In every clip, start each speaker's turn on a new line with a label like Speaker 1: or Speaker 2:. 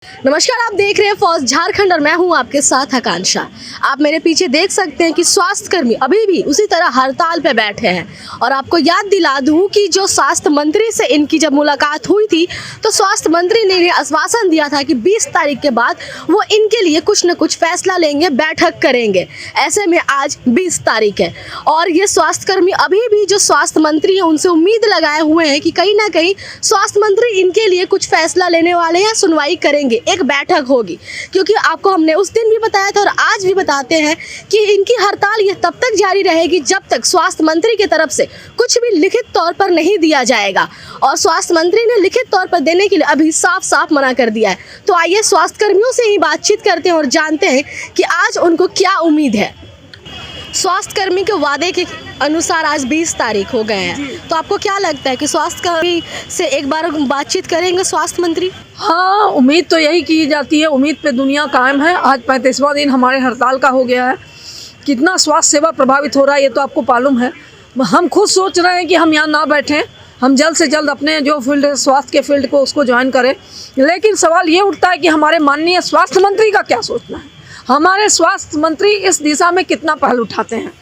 Speaker 1: नमस्कार, आप देख रहे हैं फॉस झारखंड और मैं हूं आपके साथ आकांक्षा। आप मेरे पीछे देख सकते हैं कि स्वास्थ्यकर्मी अभी भी उसी तरह हड़ताल पे बैठे हैं। और आपको याद दिला दूं कि जो स्वास्थ्य मंत्री से इनकी जब मुलाकात हुई थी तो स्वास्थ्य मंत्री ने इन्हें आश्वासन दिया था कि 20 तारीख के बाद वो इनके लिए कुछ न कुछ फैसला लेंगे, बैठक करेंगे। ऐसे में आज 20 तारीख है और ये स्वास्थ्यकर्मी अभी भी जो स्वास्थ्य मंत्री है उनसे उम्मीद लगाए हुए हैं कि कहीं ना कहीं स्वास्थ्य मंत्री इनके लिए कुछ फैसला लेने वाले हैं, सुनवाई करेंगे, एक बैठक होगी। क्योंकि आपको हमने उस दिन भी बताया था और आज भी बताते हैं कि इनकी हड़ताल ये तब तक जारी रहेगी जब तक स्वास्थ्य मंत्री की तरफ से कुछ भी लिखित तौर पर नहीं दिया जाएगा। और स्वास्थ्य मंत्री ने लिखित तौर पर देने के लिए अभी साफ साफ मना कर दिया है। तो आइए स्वास्थ्य कर्मियों से ही बातचीत करते हैं और जानते हैं कि आज उनको क्या उम्मीद है। स्वास्थ्य कर्मी के वादे के अनुसार आज 20 तारीख हो गए हैं, तो आपको क्या लगता है कि स्वास्थ्य कर्मी से एक बार बातचीत करेंगे स्वास्थ्य मंत्री?
Speaker 2: हाँ, उम्मीद तो यही की जाती है। उम्मीद पे दुनिया कायम है। आज 35वां दिन हमारे हड़ताल का हो गया है। कितना स्वास्थ्य सेवा प्रभावित हो रहा है ये तो आपको मालूम है। हम खुद सोच रहे हैं कि हम यहाँ ना बैठें, हम जल्द से जल्द अपने जो फील्ड है स्वास्थ्य के फील्ड को उसको ज्वाइन करें। लेकिन सवाल ये उठता है कि हमारे माननीय स्वास्थ्य मंत्री का क्या सोचना है। हमारे स्वास्थ्य मंत्री इस दिशा में कितना पहल उठाते हैं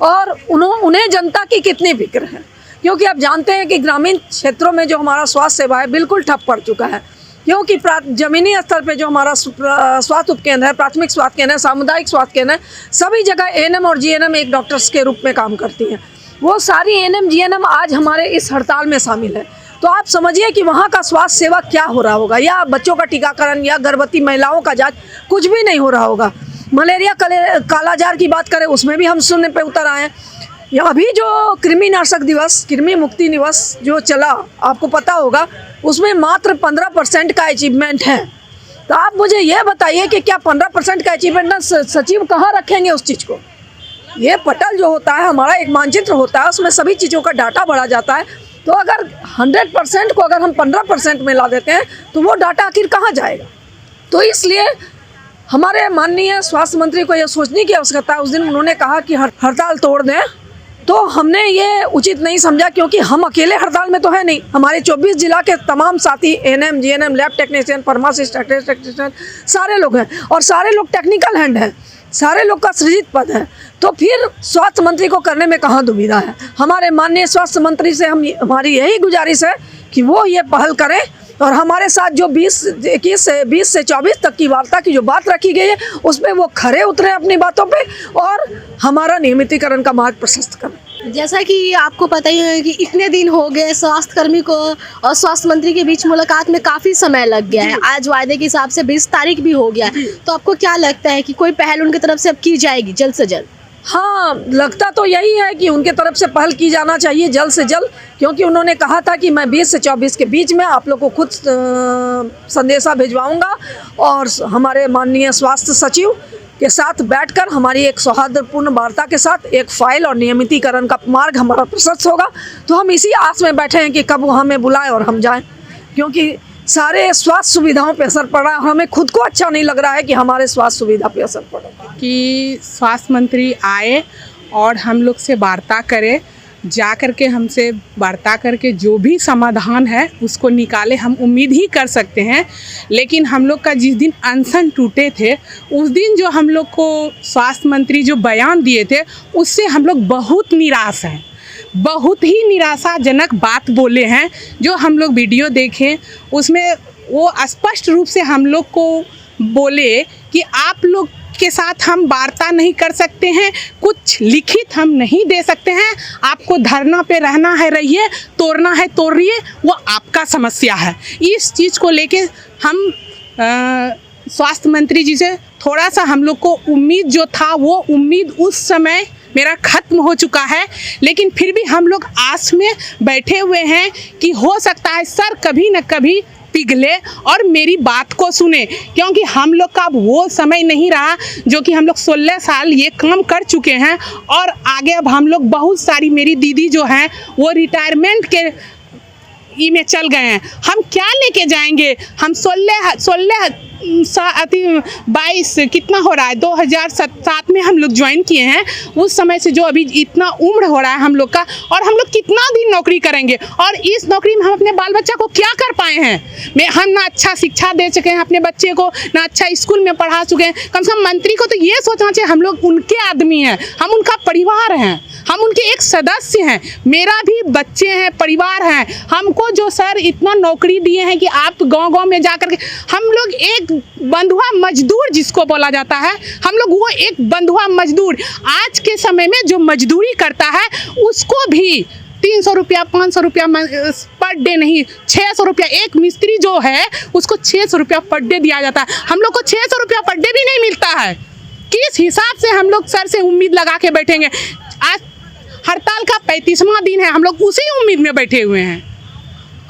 Speaker 2: और उन्हें जनता की कितनी फिक्र है। क्योंकि आप जानते हैं कि ग्रामीण क्षेत्रों में जो हमारा स्वास्थ्य सेवा है बिल्कुल ठप पड़ चुका है। क्योंकि जमीनी स्तर पे जो हमारा स्वास्थ्य उपकेंद्र है, प्राथमिक स्वास्थ्य केंद्र है, सामुदायिक स्वास्थ्य केंद्र है, सभी जगह एएनएम और जीएनएम एक डॉक्टर्स के रूप में काम करती हैं। वो सारी एएनएम जीएनएम आज हमारे इस हड़ताल में शामिल है। तो आप समझिए कि वहाँ का स्वास्थ्य सेवा क्या हो रहा होगा, या बच्चों का टीकाकरण या गर्भवती महिलाओं का जांच कुछ भी नहीं हो रहा होगा। मलेरिया कालाजार की बात करें उसमें भी हम सुनने पे उतर आए हैं। अभी जो कृमि नाशक दिवस, कृमि मुक्ति दिवस जो चला, आपको पता होगा, उसमें मात्र 15% का अचीवमेंट है। तो आप मुझे ये बताइए कि क्या 15% का अचीवमेंट ना सचिव कहाँ रखेंगे उस चीज़ को। ये पटल जो होता है हमारा एक मानचित्र होता है, उसमें सभी चीज़ों का डाटा भरा जाता है। तो अगर 100% को अगर हम 15% में ला देते हैं तो वो डाटा आखिर कहाँ जाएगा। तो इसलिए हमारे माननीय स्वास्थ्य मंत्री को यह सोचने की आवश्यकता है। उस दिन उन्होंने कहा कि हड़ताल तोड़ दें, तो हमने ये उचित नहीं समझा। क्योंकि हम अकेले हड़ताल में तो है नहीं, हमारे 24 जिला के तमाम साथी ANM GNM lab technician pharmacist technician सारे लोग हैं और सारे लोग टेक्निकल हैंड हैं, सारे लोग का सृजित पद है। तो फिर स्वास्थ्य मंत्री को करने में कहाँ दुविधा है। हमारे माननीय स्वास्थ्य मंत्री से हमारी यही गुजारिश है कि वो ये पहल करें और हमारे साथ जो 20 से 24 तक की वार्ता की जो बात रखी गई है उसमें वो खरे उतरे अपनी बातों पे और हमारा नियमितीकरण का मार्ग प्रशस्त करें।
Speaker 1: जैसा कि आपको पता ही है कि इतने दिन हो गए स्वास्थ्य कर्मी को और स्वास्थ्य मंत्री के बीच मुलाकात में काफ़ी समय लग गया है। आज वायदे के हिसाब से 20 तारीख भी हो गया है, तो आपको क्या लगता है कि कोई पहल उनकी तरफ से अब की जाएगी जल्द से जल्द?
Speaker 2: हाँ, लगता तो यही है कि उनके तरफ से पहल की जाना चाहिए जल्द से जल्द। क्योंकि उन्होंने कहा था कि मैं 20 से 24 के बीच में आप लोग को खुद संदेशा भिजवाऊंगा और हमारे माननीय स्वास्थ्य सचिव के साथ बैठकर हमारी एक सौहार्दपूर्ण वार्ता के साथ एक फाइल और नियमितीकरण का मार्ग हमारा प्रशस्त होगा। तो हम इसी आस में बैठे हैं कि कब वो हमें बुलाएं और हम जाएं। क्योंकि सारे स्वास्थ्य सुविधाओं पे असर पड़ रहा है और हमें खुद को अच्छा नहीं लग रहा है कि हमारे स्वास्थ्य सुविधा पे असर पड़ रहा है।
Speaker 3: कि स्वास्थ्य मंत्री आए और हम लोग से वार्ता करे, जा कर के हमसे वार्ता करके जो भी समाधान है उसको निकाले। हम उम्मीद ही कर सकते हैं। लेकिन हम लोग का जिस दिन अनशन टूटे थे उस दिन जो हम लोग को स्वास्थ्य मंत्री जो बयान दिए थे उससे हम लोग बहुत निराश हैं। बहुत ही निराशाजनक बात बोले हैं। जो हम लोग वीडियो देखें उसमें वो स्पष्ट रूप से हम लोग को बोले कि आप लोग के साथ हम वार्ता नहीं कर सकते हैं, कुछ लिखित हम नहीं दे सकते हैं, आपको धरना पे रहना है रहिए, तोड़ना है तोड़िए, वो आपका समस्या है। इस चीज़ को लेके हम स्वास्थ्य मंत्री जी से थोड़ा सा हम लोग को उम्मीद जो था वो उम्मीद उस समय मेरा ख़त्म हो चुका है। लेकिन फिर भी हम लोग आस में बैठे हुए हैं कि हो सकता है सर कभी न कभी पिघले और मेरी बात को सुने। क्योंकि हम लोग का अब वो समय नहीं रहा जो कि हम लोग 16 साल ये काम कर चुके हैं और आगे अब हम लोग बहुत सारी मेरी दीदी जो हैं वो रिटायरमेंट के में चल गए हैं। हम क्या लेके जाएंगे। हम 16 22 कितना हो रहा है, 2007 में हम लोग ज्वाइन किए हैं। उस समय से जो अभी इतना उम्र हो रहा है हम लोग का, और हम लोग कितना दिन नौकरी करेंगे, और इस नौकरी में हम अपने बाल बच्चा को क्या कर पाए हैं। हम ना अच्छा शिक्षा दे सके हैं अपने बच्चे को, ना अच्छा स्कूल में पढ़ा चुके हैं। कम से कम मंत्री को तो ये सोचना चाहिए हम लोग उनके आदमी हैं, हम उनका परिवार हैं, हम उनके एक सदस्य हैं। मेरा भी बच्चे हैं, परिवार हैं। हमको जो सर इतना नौकरी दिए हैं कि आप गांव-गांव में जा कर के, हम लोग एक बंधुआ मजदूर जिसको बोला जाता है, हम लोग वो एक बंधुआ मजदूर, आज के समय में जो मजदूरी करता है उसको भी 300 रुपया 500 रुपया पर डे नहीं, 600 रुपया, एक मिस्त्री जो है उसको 600 रुपया पर डे दिया जाता है। हम लोग को 600 रुपया पर डे भी नहीं मिलता है। किस हिसाब से हम लोग सर से उम्मीद लगा के बैठेंगे। आज हड़ताल का 35वां दिन है, हम लोग उसी उम्मीद में बैठे हुए हैं,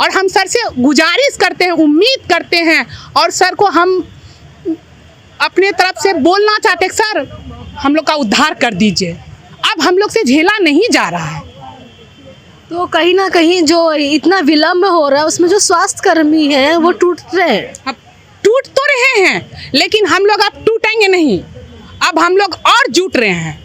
Speaker 3: और हम सर से गुजारिश करते हैं, उम्मीद करते हैं, और सर को हम अपने तरफ से बोलना चाहते हैं, सर हम लोग का उद्धार कर दीजिए, अब हम लोग से झेला नहीं जा रहा है।
Speaker 1: तो कहीं ना कहीं जो इतना विलम्ब हो रहा है उसमें जो स्वास्थ्य कर्मी हैं वो टूट रहे हैं।
Speaker 3: अब टूट तो रहे हैं, लेकिन हम लोग अब टूटेंगे नहीं, अब हम लोग और जुट रहे हैं।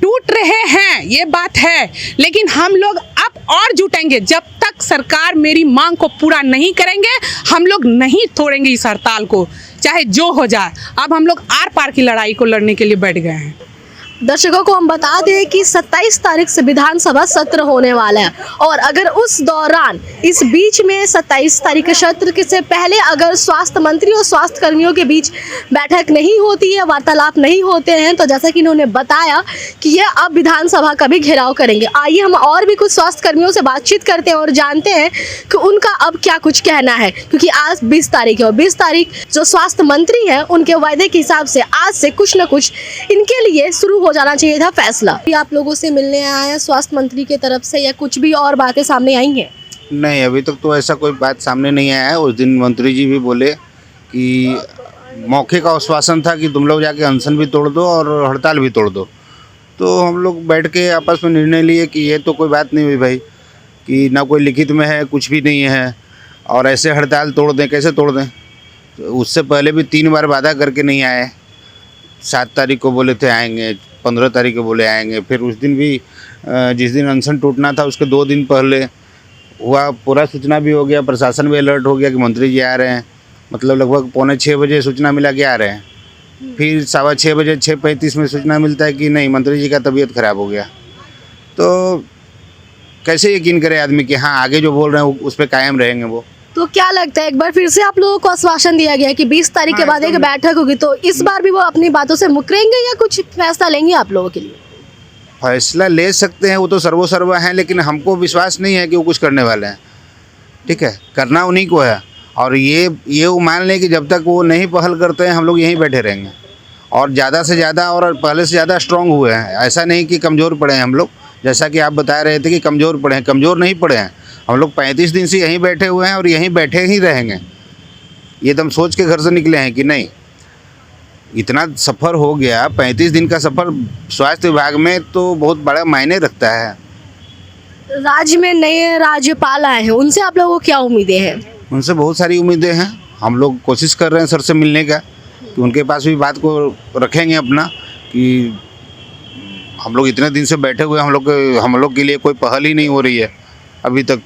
Speaker 3: टूट रहे हैं ये बात है, लेकिन हम लोग अब और जुटेंगे। जब तक सरकार मेरी मांग को पूरा नहीं करेंगे, हम लोग नहीं तोड़ेंगे इस हड़ताल को, चाहे जो हो जाए। अब हम लोग आर पार की लड़ाई को लड़ने के लिए बैठ गए हैं।
Speaker 1: दर्शकों को हम बता दें कि 27 तारीख से विधानसभा सत्र होने वाला है, और अगर उस दौरान इस बीच में 27 तारीख के सत्र के से पहले अगर स्वास्थ्य मंत्री और स्वास्थ्य कर्मियों के बीच बैठक नहीं होती है, वार्तालाप नहीं होते हैं, तो जैसा कि इन्होंने बताया कि ये अब विधानसभा का भी घेराव करेंगे। आइए हम और भी कुछ स्वास्थ्य कर्मियों से बातचीत करते हैं और जानते हैं कि उनका अब क्या कुछ कहना है, क्योंकि आज 20 तारीख है, और 20 तारीख जो स्वास्थ्य मंत्री हैं उनके वायदे के हिसाब से आज से कुछ न कुछ इनके लिए शुरू हो जाना चाहिए था फैसला। आप लोगों से मिलने आए हैं स्वास्थ्य मंत्री की तरफ से, या कुछ भी और बातें सामने आई हैं?
Speaker 4: नहीं, अभी तक तो ऐसा कोई बात सामने नहीं आया है। उस दिन मंत्री जी भी बोले कि मौके का आश्वासन था कि तुम लोग जाके अनशन भी तोड़ दो और हड़ताल भी तोड़ दो। तो हम लोग बैठ के आपस में निर्णय लिए कि ये तो कोई बात नहीं हुई भाई, कि ना कोई लिखित में है, कुछ भी नहीं है, और ऐसे हड़ताल तोड़ दें, कैसे तोड़ दें। तो उससे पहले भी 3 बार वादा करके नहीं आए। 7 तारीख को बोले थे आएंगे, 15 तारीख को बोले आएंगे, फिर उस दिन भी जिस दिन अनशन टूटना था उसके 2 दिन पहले हुआ, पूरा सूचना भी हो गया, प्रशासन भी अलर्ट हो गया कि मंत्री जी आ रहे हैं। मतलब लगभग 5:45 बजे सूचना मिला कि आ रहे हैं। फिर 6:15 बजे 6:35 में सूचना मिलता है कि नहीं, मंत्री जी का तबीयत खराब हो गया। तो कैसे यकीन करे आदमी कि हाँ आगे जो बोल रहे हैं उस पर कायम रहेंगे वो।
Speaker 1: तो क्या लगता है, एक बार फिर से आप लोगों को आश्वासन दिया गया है कि 20 तारीख के बाद एक बैठक होगी, तो इस बार भी वो अपनी बातों से मुकरेंगे या कुछ फैसला लेंगे आप लोगों के लिए?
Speaker 4: फैसला ले सकते हैं, वो तो सर्वोसर्वा हैं, लेकिन हमको विश्वास नहीं है कि वो कुछ करने वाले हैं। ठीक है, करना उन्हीं को है, और ये वो मान लें कि जब तक वो नहीं पहल करते हैं हम लोग यहीं बैठे रहेंगे, और ज़्यादा से ज़्यादा और पहले से ज़्यादा स्ट्रॉन्ग हुए हैं। ऐसा नहीं कि कमज़ोर पड़े हैं हम लोग, जैसा कि आप बता रहे थे कि कमज़ोर पड़े हैं, कमज़ोर नहीं पड़े हैं। हम लोग 35 दिन से यहीं बैठे हुए हैं और यहीं बैठे ही रहेंगे। ये तो हम सोच के घर से निकले हैं कि नहीं, इतना सफ़र हो गया, 35 दिन का सफ़र स्वास्थ्य विभाग में तो बहुत बड़ा मायने रखता है।
Speaker 1: राज्य में नए राज्यपाल आए हैं, उनसे आप लोगों को क्या उम्मीदें हैं?
Speaker 4: उनसे बहुत सारी उम्मीदें हैं। हम लोग कोशिश कर रहे हैं सर से मिलने का, कि उनके पास भी बात को रखेंगे अपना, कि हम लोग इतने दिन से बैठे हुए, हम लोग के लिए कोई पहल ही नहीं हो रही है अभी तक।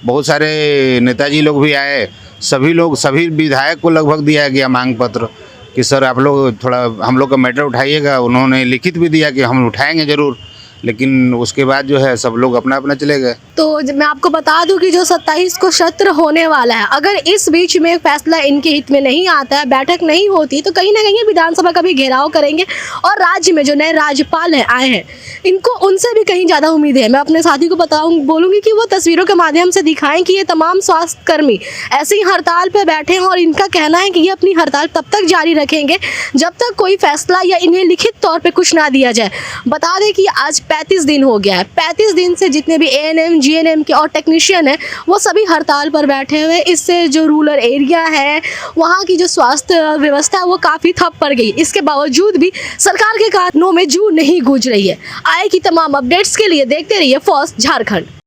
Speaker 4: बहुत सारे नेताजी लोग भी आए, सभी विधायक को लगभग दिया गया मांग पत्र कि सर आप लोग थोड़ा हम लोग का मैटर उठाइएगा। उन्होंने लिखित भी दिया कि हम उठाएंगे ज़रूर, लेकिन उसके बाद जो है सब लोग अपना अपना चले गए।
Speaker 1: तो मैं आपको बता दूं कि जो 27 को सत्र होने वाला है, अगर इस बीच में फैसला इनके हित में नहीं आता है, बैठक नहीं होती, तो कहीं ना कहीं विधानसभा का भी घेराव करेंगे, और राज्य में जो नए राज्यपाल हैं आए हैं इनको उनसे भी कहीं ज़्यादा उम्मीद है। मैं अपने साथी को बोलूँगी कि वो तस्वीरों के माध्यम से दिखाएं कि ये तमाम स्वास्थ्य कर्मी ऐसे ही हड़ताल पर बैठे हैं, और इनका कहना है कि ये अपनी हड़ताल तब तक जारी रखेंगे जब तक कोई फैसला या इन्हें लिखित तौर पर कुछ ना दिया जाए। बता दें कि आज 35 दिन हो गया है। 35 दिन से जितने भी ANM, GNM के और टेक्नीशियन हैं वो सभी हड़ताल पर बैठे हुए। इससे जो रूरल एरिया है वहाँ की जो स्वास्थ्य व्यवस्था है वो काफ़ी ठप पड़ गई। इसके बावजूद भी सरकार के कानों में जू नहीं गूंज रही है। आए की तमाम अपडेट्स के लिए देखते रहिए फर्स्ट झारखंड।